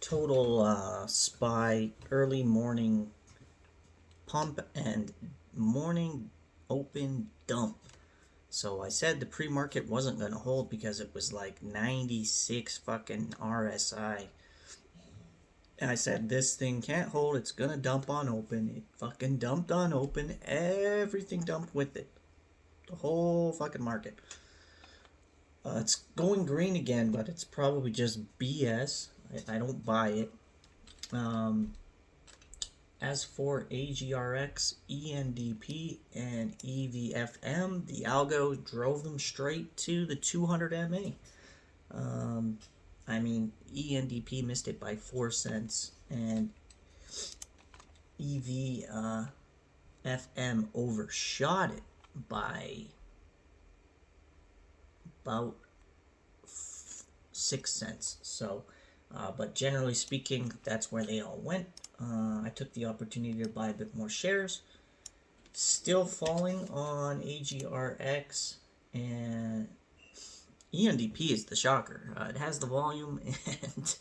total SPY early morning pump and morning open dump. So I said the pre-market wasn't going to hold because it was like 96 fucking RSI. And I said this thing can't hold, it's going to dump on open. It fucking dumped on open. Everything dumped with it. The whole fucking market. It's going green again, but it's probably just BS. I don't buy it. As for agrx, ENDP, and evfm, the algo drove them straight to the 200 MA. I mean, ENDP missed it by 4 cents, and evfm overshot it by about 6 cents. So, but generally speaking, that's where they all went. I took the opportunity to buy a bit more shares. Still falling on agrx, and ENDP is the shocker. It has the volume, and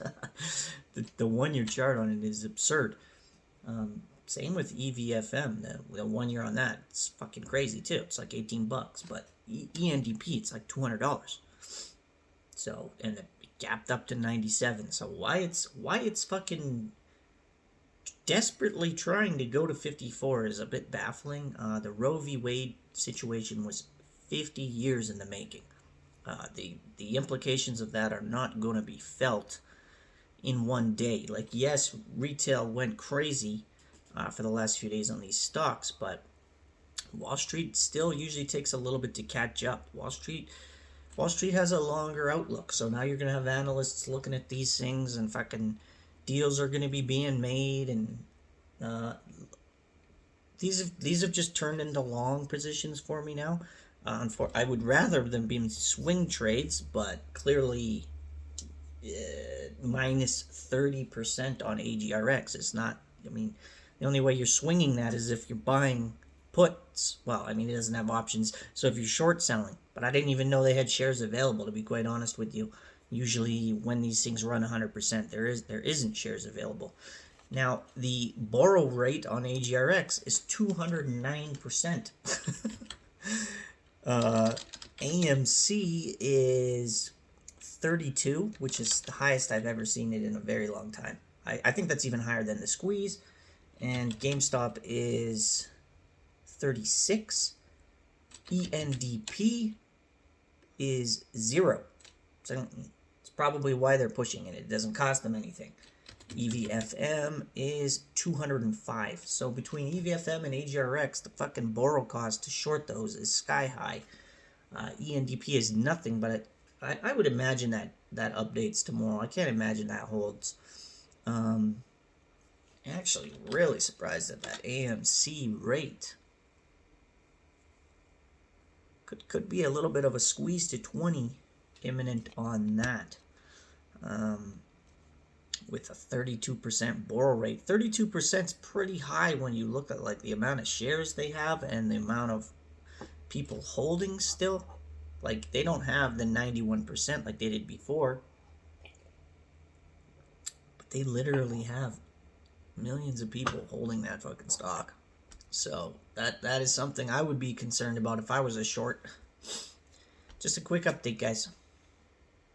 the 1 year chart on it is absurd. Same with evfm, the 1 year on that, it's fucking crazy too. It's like $18, but ENDP, it's like $200. So, and it gapped up to 97. So why it's fucking desperately trying to go to 54 is a bit baffling. The Roe v. Wade situation was 50 years in the making. The implications of that are not going to be felt in one day. Like, yes, retail went crazy for the last few days on these stocks, but Wall Street still usually takes a little bit to catch up. Wall Street has a longer outlook, so now you're going to have analysts looking at these things, and fucking deals are going to be being made, and these have just turned into long positions for me now. I would rather them be swing trades, but clearly minus 30% on agrx is not. I mean, the only way you're swinging that is if you're buying puts. Well, I mean, it doesn't have options, so if you're short selling. But I didn't even know they had shares available, to be quite honest with you. Usually when these things run 100%, there isn't shares available. Now, the borrow rate on agrx is 209%. AMC is 32, which is the highest I've ever seen it in a very long time. I think that's even higher than the squeeze. And GameStop is 36. ENDP is 0. So it's probably why they're pushing it. It doesn't cost them anything. evfm is 205. So between evfm and agrx, the fucking borrow cost to short those is sky high. ENDP is nothing, but I would imagine that updates tomorrow. I can't imagine that holds. Actually really surprised at that AMC rate. Could be a little bit of a squeeze to 20 imminent on that. With a 32% borrow rate. 32% is pretty high when you look at like the amount of shares they have and the amount of people holding still. Like, they don't have the 91% like they did before. But they literally have millions of people holding that fucking stock. So that is something I would be concerned about if I was a short. Just a quick update, guys.